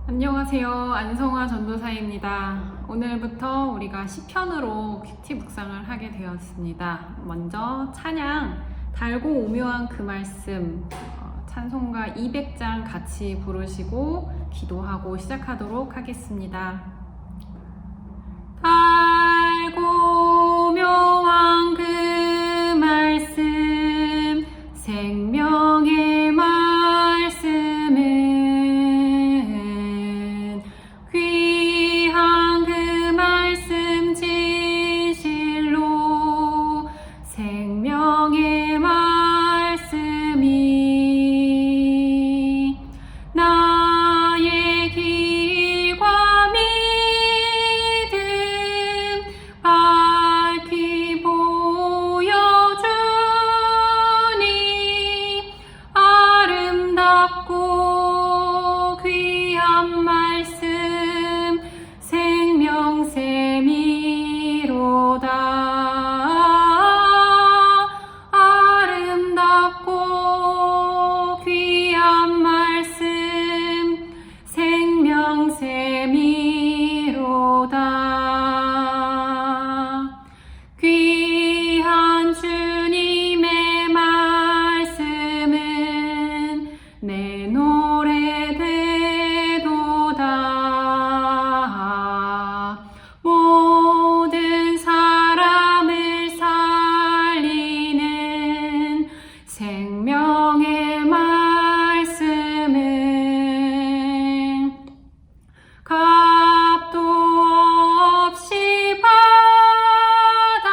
안녕하세요. 안성화 전도사입니다. 오늘부터 우리가 시편으로 큐티 묵상을 하게 되었습니다. 먼저 찬양, 달고 오묘한 그 말씀, 찬송가 200장 같이 부르시고 기도하고 시작하도록 하겠습니다. 달고 오묘한 그 말씀, 생명의 말씀은 귀한 그 말씀 진실로 생명의 말씀이 나의 길과 믿음 밝히 보여주니 아름답고 귀한 말씀 생명샘이로다. 아름답고 귀한 말씀 생명샘이로다. 귀한 주님의 말씀은 내 노래 되도다. 모든 사람을 살리는 생명의 말씀은 값도 없이 받아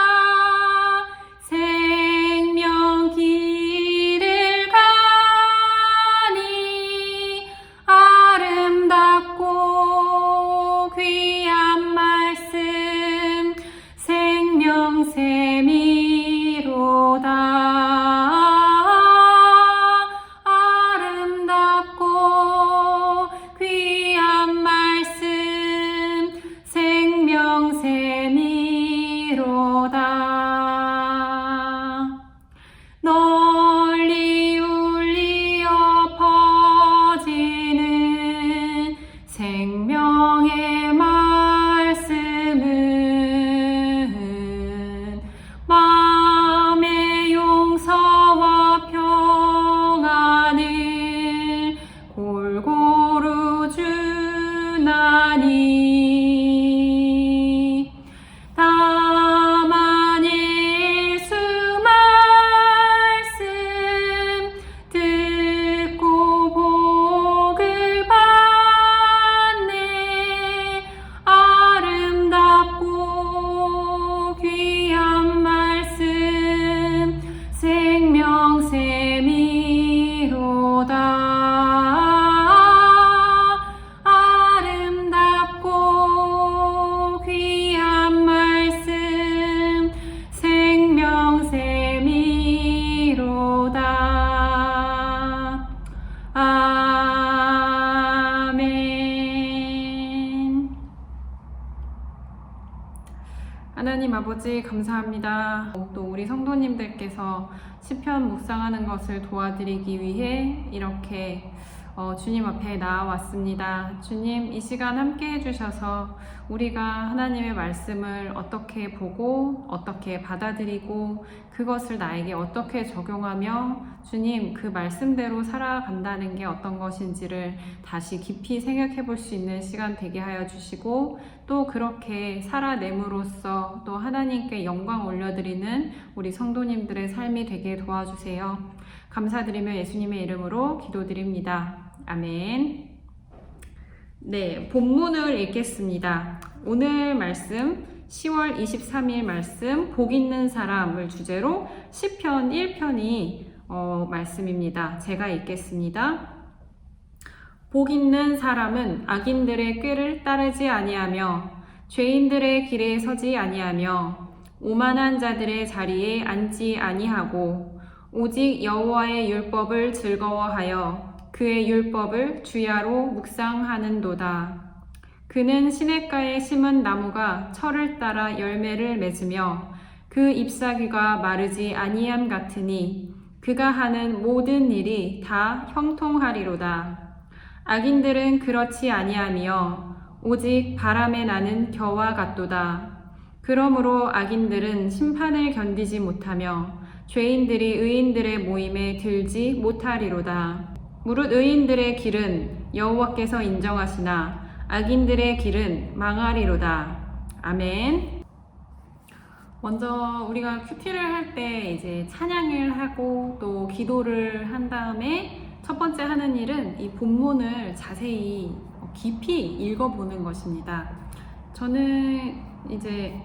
생명 길을 가니 아름답고 귀한 말씀 생명샘이로다. 아름답고 귀한 말씀 생명샘이로다. 널리 울리어 퍼지는 생명의 말씀은 마음의 용서와 평안을 골고루 주나니 다만 예수 말씀 듣고 복을 받네. 아름답고 귀한 말씀 생명샘이로다. 아름답고 귀한 말씀 생명샘이로다. 아멘. 하나님 아버지 감사합니다. 또 우리 성도님들께서 시편 묵상하는 것을 도와드리기 위해 이렇게 주님 앞에 나와왔습니다. 주님, 이 시간 함께 해주셔서 우리가 하나님의 말씀을 어떻게 보고 어떻게 받아들이고 그것을 나에게 어떻게 적용하며 주님 그 말씀대로 살아간다는 게 어떤 것인지를 다시 깊이 생각해 볼 수 있는 시간 되게 하여 주시고, 또 그렇게 살아냄으로써 또 하나님께 영광 올려드리는 우리 성도님들의 삶이 되게 도와주세요. 감사드리며 예수님의 이름으로 기도드립니다. 아멘. 네, 본문을 읽겠습니다. 오늘 말씀 10월 23일 말씀 복 있는 사람을 주제로 시편 1편이 말씀입니다. 제가 읽겠습니다. 복 있는 사람은 악인들의 꾀를 따르지 아니하며 죄인들의 길에 서지 아니하며 오만한 자들의 자리에 앉지 아니하고 오직 여호와의 율법을 즐거워하여 그의 율법을 주야로 묵상하는도다. 그는 시냇가에 심은 나무가 철을 따라 열매를 맺으며 그 잎사귀가 마르지 아니함 같으니 그가 하는 모든 일이 다 형통하리로다. 악인들은 그렇지 아니하며 오직 바람에 나는 겨와 같도다. 그러므로 악인들은 심판을 견디지 못하며 죄인들이 의인들의 모임에 들지 못하리로다. 무릇 의인들의 길은 여호와께서 인정하시나 악인들의 길은 망하리로다. 아멘. 먼저 우리가 큐티를 할 때 이제 찬양을 하고 또 기도를 한 다음에 첫 번째 하는 일은 이 본문을 자세히 깊이 읽어보는 것입니다. 저는 이제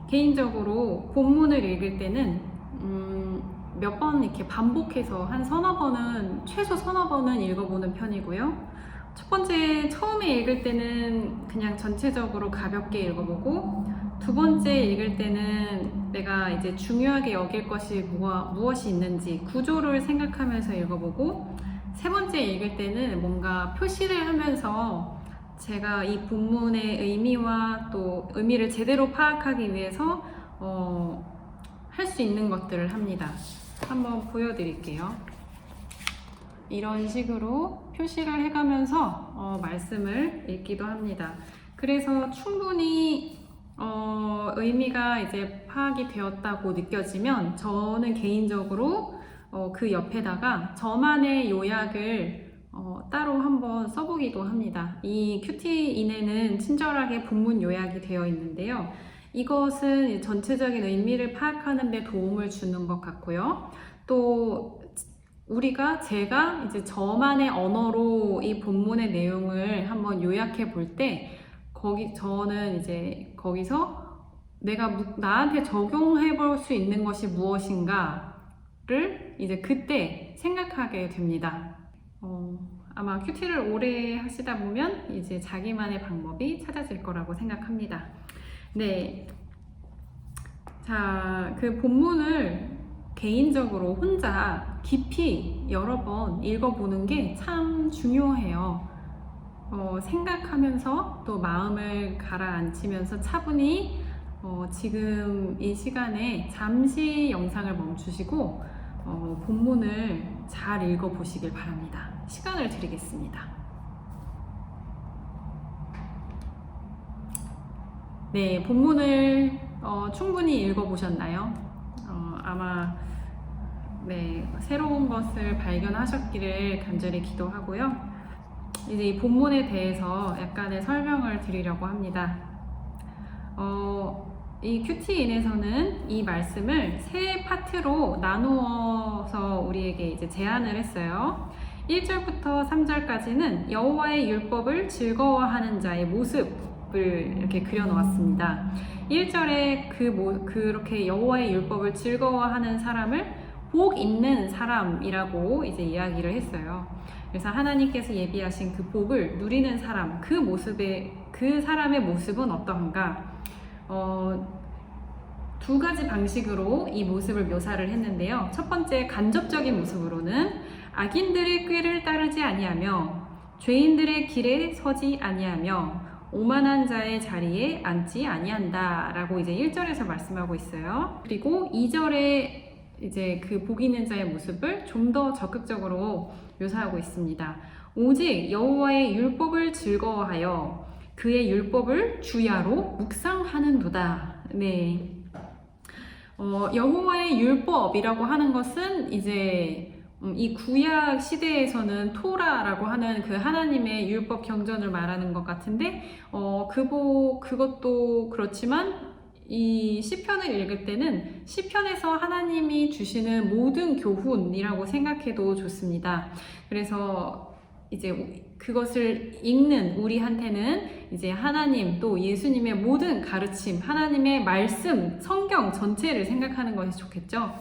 개인적으로 본문을 읽을 때는 몇 번 이렇게 반복해서 한 서너 번은, 최소 서너 번은 읽어보는 편이고요. 첫 번째 처음에 읽을 때는 그냥 전체적으로 가볍게 읽어보고, 두 번째 읽을 때는 내가 이제 중요하게 여길 것이 무엇이 있는지 구조를 생각하면서 읽어보고, 세 번째 읽을 때는 뭔가 표시를 하면서 제가 이 본문의 의미와 또 의미를 제대로 파악하기 위해서 할 수 있는 것들을 합니다. 한번 보여드릴게요. 이런 식으로 표시를 해가면서 말씀을 읽기도 합니다. 그래서 충분히 의미가 이제 파악이 되었다고 느껴지면 저는 개인적으로 그 옆에다가 저만의 요약을 따로 한번 써보기도 합니다. 이 큐티인에는 친절하게 본문 요약이 되어 있는데요. 이것은 전체적인 의미를 파악하는 데 도움을 주는 것 같고요. 또 제가 이제 저만의 언어로 이 본문의 내용을 한번 요약해 볼 때 저는 이제 거기서 내가 나한테 적용해 볼 수 있는 것이 무엇인가를 이제 그때 생각하게 됩니다. 아마 큐티를 오래 하시다 보면 이제 자기만의 방법이 찾아질 거라고 생각합니다. 네. 자, 그 본문을 개인적으로 혼자 깊이 여러 번 읽어보는 게 참 중요해요. 생각하면서 또 마음을 가라앉히면서 차분히 지금 이 시간에 잠시 영상을 멈추시고 본문을 잘 읽어보시길 바랍니다. 시간을 드리겠습니다. 네, 본문을 충분히 읽어보셨나요? 아마 네, 새로운 것을 발견하셨기를 간절히 기도하고요. 이제 이 본문에 대해서 약간의 설명을 드리려고 합니다. 이 큐티인에서는 이 말씀을 세 파트로 나누어서 우리에게 이제 제안을 했어요. 1절부터 3절까지는 여호와의 율법을 즐거워하는 자의 모습을 이렇게 그려놓았습니다. 1절에 그렇게 여호와의 율법을 즐거워하는 사람을 복 있는 사람이라고 이제 이야기를 했어요. 그래서 하나님께서 예비하신 그 복을 누리는 사람, 그 사람의 모습은 어떠한가? 두 가지 방식으로 이 모습을 묘사를 했는데요. 첫 번째 간접적인 모습으로는 악인들의 꾀를 따르지 아니하며 죄인들의 길에 서지 아니하며 오만한 자의 자리에 앉지 아니한다 라고 이제 1절에서 말씀하고 있어요. 그리고 2절에 이제 그 복 있는 자의 모습을 좀 더 적극적으로 묘사하고 있습니다. 오직 여호와의 율법을 즐거워하여 그의 율법을 주야로 묵상하는도다. 네. 여호와의 율법이라고 하는 것은 이제 이 구약 시대에서는 토라라고 하는 그 하나님의 율법 경전을 말하는 것 같은데 그것도 그렇지만 이 시편을 읽을 때는 시편에서 하나님이 주시는 모든 교훈이라고 생각해도 좋습니다. 그래서 이제 그것을 읽는 우리한테는 이제 하나님 또 예수님의 모든 가르침, 하나님의 말씀, 성경 전체를 생각하는 것이 좋겠죠.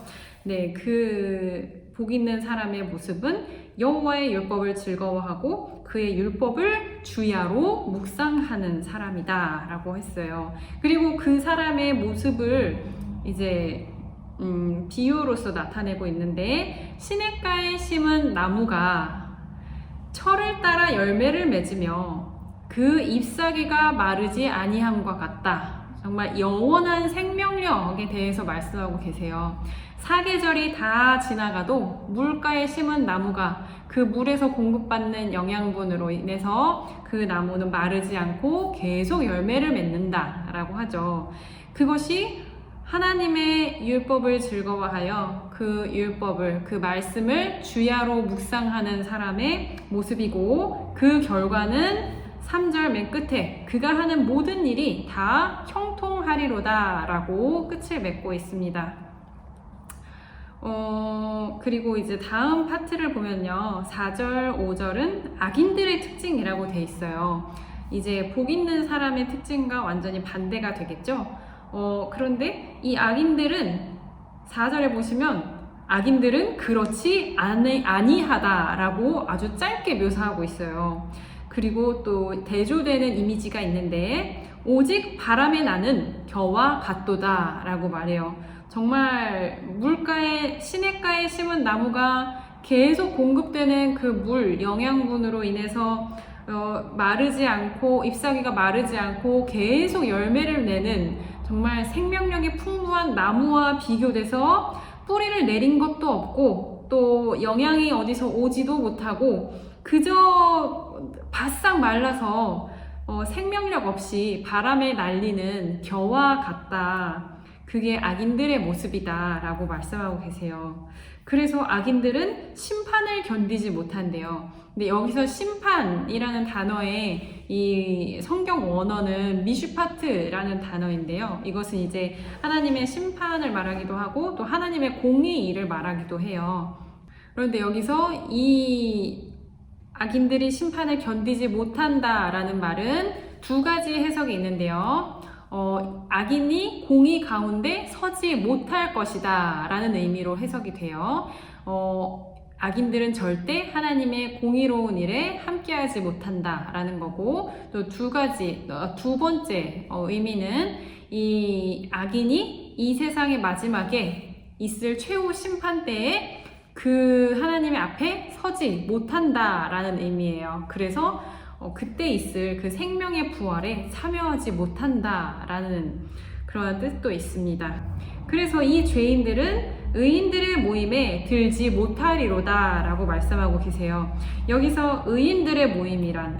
네, 그 복 있는 사람의 모습은 여호와의 율법을 즐거워하고 그의 율법을 주야로 묵상하는 사람이다 라고 했어요. 그리고 그 사람의 모습을 이제 비유로서 나타내고 있는데 시냇가에 심은 나무가 철을 따라 열매를 맺으며 그 잎사귀가 마르지 아니함과 같다. 정말 영원한 생명력에 대해서 말씀하고 계세요. 사계절이 다 지나가도 물가에 심은 나무가 그 물에서 공급받는 영양분으로 인해서 그 나무는 마르지 않고 계속 열매를 맺는다라고 하죠. 그것이 하나님의 율법을 즐거워하여 그 율법을, 그 말씀을 주야로 묵상하는 사람의 모습이고, 그 결과는 3절 맨 끝에 그가 하는 모든 일이 다 형통하리로다 라고 끝을 맺고 있습니다. 그리고 이제 다음 파트를 보면요, 4절, 5절은 악인들의 특징이라고 돼 있어요. 이제 복 있는 사람의 특징과 완전히 반대가 되겠죠. 그런데 이 악인들은 4절에 보시면 악인들은 그렇지 아니하다라고 아주 짧게 묘사하고 있어요. 그리고 또 대조되는 이미지가 있는데, 오직 바람에 나는 겨와 같도다 라고 말해요. 정말 물가에, 시냇가에 심은 나무가 계속 공급되는 그 물, 영양분으로 인해서 마르지 않고, 잎사귀가 마르지 않고 계속 열매를 내는 정말 생명력이 풍부한 나무와 비교돼서 뿌리를 내린 것도 없고 또 영양이 어디서 오지도 못하고 그저 바싹 말라서 생명력 없이 바람에 날리는 겨와 같다. 그게 악인들의 모습이다 라고 말씀하고 계세요. 그래서 악인들은 심판을 견디지 못한대요. 근데 여기서 심판이라는 단어의 이 성경 원어는 미슈파트라는 단어인데요. 이것은 이제 하나님의 심판을 말하기도 하고 또 하나님의 공의를 말하기도 해요. 그런데 여기서 이 악인들이 심판을 견디지 못한다라는 말은 두 가지 해석이 있는데요. 악인이 공의 가운데 서지 못할 것이다 라는 의미로 해석이 돼요. 악인들은 절대 하나님의 공의로운 일에 함께하지 못한다 라는 거고, 또 두 번째 의미는 이 악인이 이 세상의 마지막에 있을 최후 심판 때에 그 하나님의 앞에 서지 못한다 라는 의미예요. 그래서 그때 있을 그 생명의 부활에 참여하지 못한다 라는 그런 뜻도 있습니다. 그래서 이 죄인들은 의인들의 모임에 들지 못하리로다 라고 말씀하고 계세요. 여기서 의인들이란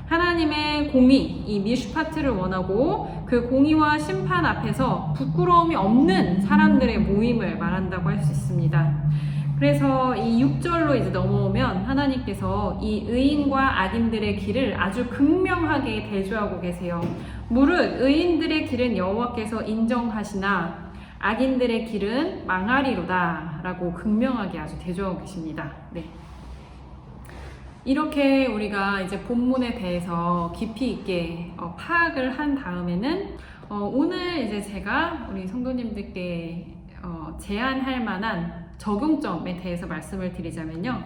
하나님의 공의, 이 미슈파트를 원하고 그 공의와 심판 앞에서 부끄러움이 없는 사람들의 모임을 말한다고 할 수 있습니다. 그래서 이 6절로 이제 넘어오면 하나님께서 이 의인과 악인들의 길을 아주 극명하게 대조하고 계세요. 무릇 의인들의 길은 여호와께서 인정하시나 악인들의 길은 망하리로다 라고 극명하게 아주 대조하고 계십니다. 네. 이렇게 우리가 이제 본문에 대해서 깊이 있게 파악을 한 다음에는 오늘 이제 제가 우리 성도님들께 제안할 만한 적용점에 대해서 말씀을 드리자면요.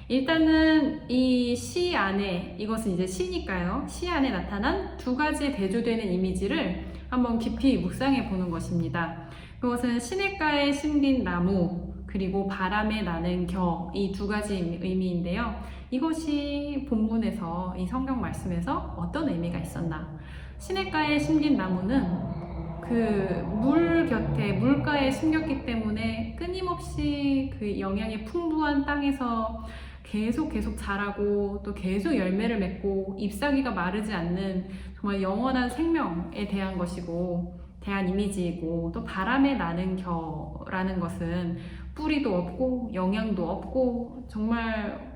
일단은 이 시 안에, 이것은 이제 시니까요. 시 안에 나타난 두 가지 대조되는 이미지를 한번 깊이 묵상해 보는 것입니다. 그것은 시냇가에 심긴 나무, 그리고 바람에 나는 겨, 이 두 가지 의미인데요. 이것이 본문에서, 이 성경 말씀에서 어떤 의미가 있었나? 시냇가에 심긴 나무는 그 물 곁에, 물가에 심겼기 때문에 끊임없이 그 영양이 풍부한 땅에서 계속 자라고 또 계속 열매를 맺고 잎사귀가 마르지 않는 정말 영원한 생명에 대한 것이고, 대한 이미지이고, 또 바람에 나는 겨라는 것은 뿌리도 없고 영양도 없고 정말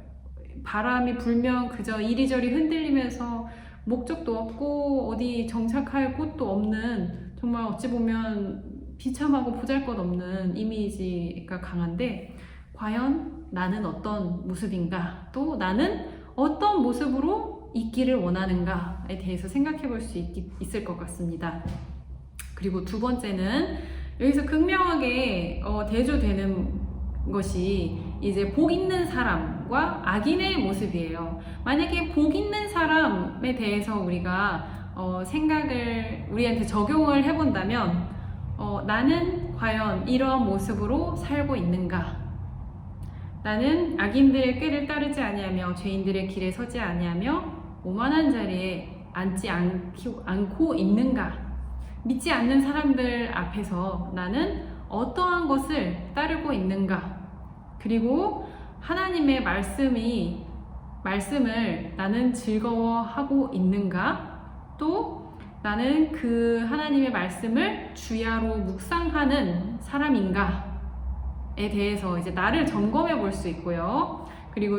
바람이 불면 그저 이리저리 흔들리면서 목적도 없고 어디 정착할 곳도 없는, 정말 어찌 보면 비참하고 보잘것없는 이미지가 강한데, 과연 나는 어떤 모습인가, 또 나는 어떤 모습으로 있기를 원하는가에 대해서 생각해 볼 수 있을 것 같습니다. 그리고 두 번째는 여기서 극명하게 대조되는 것이 이제 복 있는 사람과 악인의 모습이에요. 만약에 복 있는 사람에 대해서 우리가 생각을, 우리한테 적용을 해본다면 나는 과연 이러한 모습으로 살고 있는가? 나는 악인들의 꾀를 따르지 아니하며 죄인들의 길에 서지 아니하며 오만한 자리에 앉지 않고 있는가? 믿지 않는 사람들 앞에서 나는 어떠한 것을 따르고 있는가? 그리고 하나님의 말씀을 나는 즐거워하고 있는가? 또 나는 그 하나님의 말씀을 주야로 묵상하는 사람인가에 대해서 이제 나를 점검해 볼 수 있고요. 그리고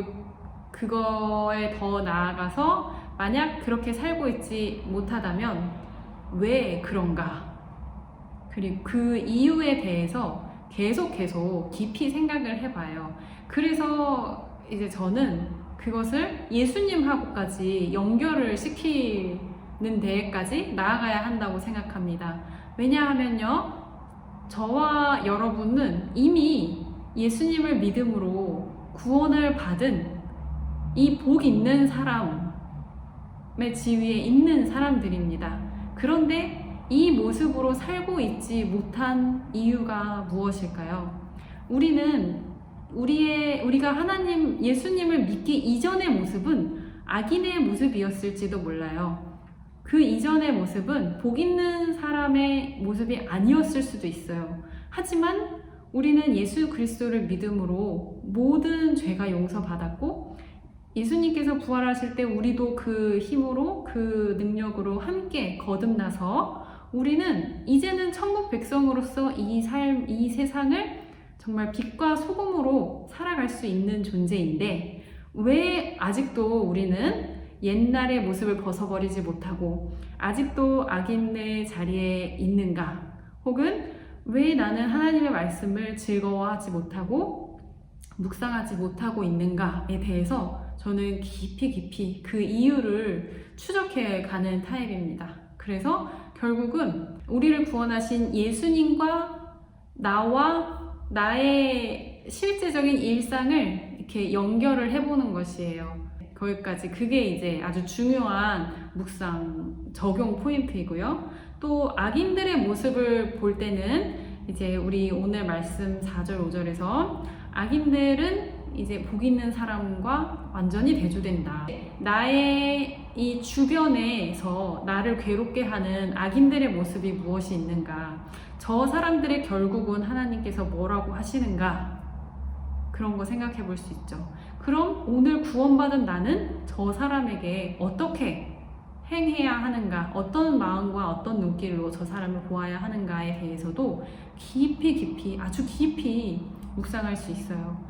그거에 더 나아가서 만약 그렇게 살고 있지 못하다면 왜 그런가? 그리고 그 이유에 대해서 계속 깊이 생각을 해봐요. 그래서 이제 저는 그것을 예수님하고까지 연결을 시키는 데까지 나아가야 한다고 생각합니다. 왜냐하면요, 저와 여러분은 이미 예수님을 믿음으로 구원을 받은 이 복 있는 사람의 지위에 있는 사람들입니다. 그런데 이 모습으로 살고 있지 못한 이유가 무엇일까요? 우리가 예수님을 믿기 이전의 모습은 악인의 모습이었을지도 몰라요. 그 이전의 모습은 복 있는 사람의 모습이 아니었을 수도 있어요. 하지만 우리는 예수 그리스도를 믿음으로 모든 죄가 용서받았고, 예수님께서 부활하실 때 우리도 그 힘으로, 그 능력으로 함께 거듭나서 우리는 이제는 천국 백성으로서 이 세상을 정말 빛과 소금으로 살아갈 수 있는 존재인데, 왜 아직도 우리는 옛날의 모습을 벗어버리지 못하고 아직도 악인의 자리에 있는가? 혹은 왜 나는 하나님의 말씀을 즐거워하지 못하고 묵상하지 못하고 있는가에 대해서 저는 깊이 그 이유를 추적해 가는 타입입니다. 그래서 결국은 우리를 구원하신 예수님과 나의 실제적인 일상을 이렇게 연결을 해보는 것이에요. 거기까지 그게 이제 아주 중요한 묵상 적용 포인트이고요. 또 악인들의 모습을 볼 때는 이제 우리 오늘 말씀 4절 5절에서 악인들은 이제 복 있는 사람과 완전히 대조된다. 나의 이 주변에서 나를 괴롭게 하는 악인들의 모습이 무엇이 있는가? 저 사람들의 결국은 하나님께서 뭐라고 하시는가? 그런 거 생각해 볼 수 있죠. 그럼 오늘 구원받은 나는 저 사람에게 어떻게 행해야 하는가? 어떤 마음과 어떤 눈길로 저 사람을 보아야 하는가에 대해서도 아주 깊이 묵상할 수 있어요.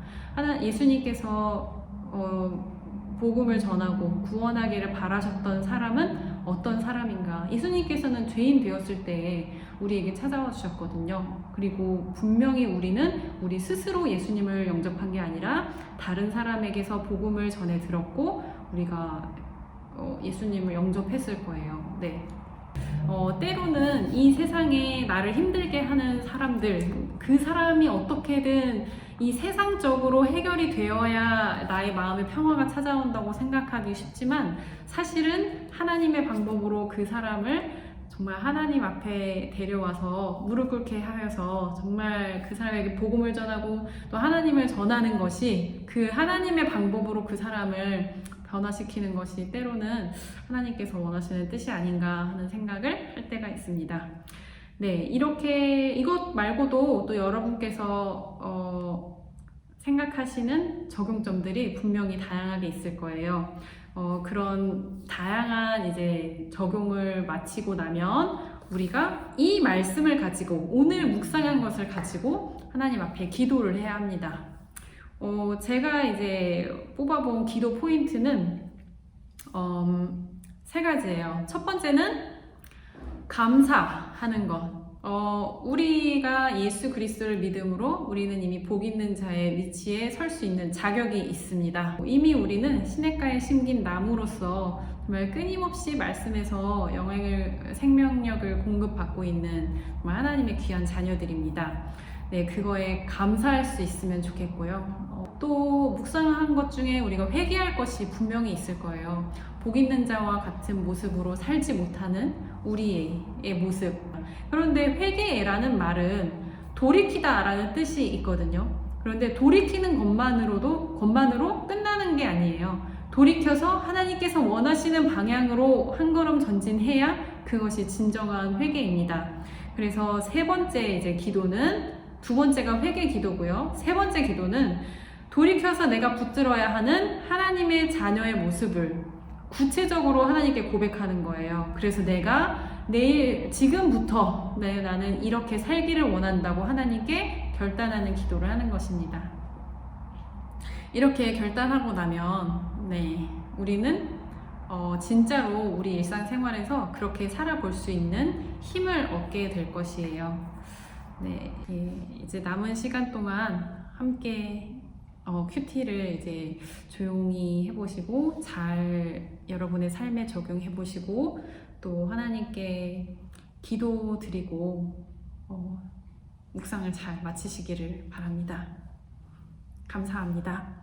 예수님께서 복음을 전하고 구원하기를 바라셨던 사람은 어떤 사람인가? 예수님께서는 죄인 되었을 때 우리에게 찾아와 주셨거든요. 그리고 분명히 우리는 우리 스스로 예수님을 영접한 게 아니라 다른 사람에게서 복음을 전해 들었고 우리가 예수님을 영접했을 거예요. 네. 때로는 이 세상에 나를 힘들게 하는 사람들, 그 사람이 어떻게든 이 세상적으로 해결이 되어야 나의 마음의 평화가 찾아온다고 생각하기 쉽지만, 사실은 하나님의 방법으로 그 사람을 정말 하나님 앞에 데려와서 무릎 꿇게 하여서 정말 그 사람에게 복음을 전하고 또 하나님을 전하는 것이, 그 하나님의 방법으로 그 사람을 변화시키는 것이 때로는 하나님께서 원하시는 뜻이 아닌가 하는 생각을 할 때가 있습니다. 네, 이렇게 이것 말고도 또 여러분께서 생각하시는 적용점들이 분명히 다양하게 있을 거예요. 그런 다양한 이제 적용을 마치고 나면 우리가 이 말씀을 가지고, 오늘 묵상한 것을 가지고 하나님 앞에 기도를 해야 합니다. 제가 이제 뽑아본 기도 포인트는 3가지예요. 첫 번째는 감사하는 것. 우리가 예수 그리스도를 믿음으로 우리는 이미 복 있는 자의 위치에 설 수 있는 자격이 있습니다. 이미 우리는 시냇가에 심긴 나무로서 정말 끊임없이 말씀에서 생명력을 공급받고 있는 정말 하나님의 귀한 자녀들입니다. 네, 그거에 감사할 수 있으면 좋겠고요. 또 묵상한 것 중에 우리가 회개할 것이 분명히 있을 거예요. 복 있는 자와 같은 모습으로 살지 못하는 우리의 모습. 그런데 회개라는 말은 돌이키다 라는 뜻이 있거든요. 그런데 돌이키는 것만으로 끝나는 게 아니에요. 돌이켜서 하나님께서 원하시는 방향으로 한 걸음 전진해야 그것이 진정한 회개입니다. 그래서 세 번째 이제 기도는, 두 번째가 회개 기도고요. 세 번째 기도는 돌이켜서 내가 붙들어야 하는 하나님의 자녀의 모습을 구체적으로 하나님께 고백하는 거예요. 그래서 내가 지금부터 나는 이렇게 살기를 원한다고 하나님께 결단하는 기도를 하는 것입니다. 이렇게 결단하고 나면 우리는 진짜로 우리 일상생활에서 그렇게 살아볼 수 있는 힘을 얻게 될 것이에요. 이제 남은 시간 동안 함께 큐티를 이제 조용히 해보시고 잘 여러분의 삶에 적용해 보시고 또 하나님께 기도 드리고 묵상을 잘 마치시기를 바랍니다. 감사합니다.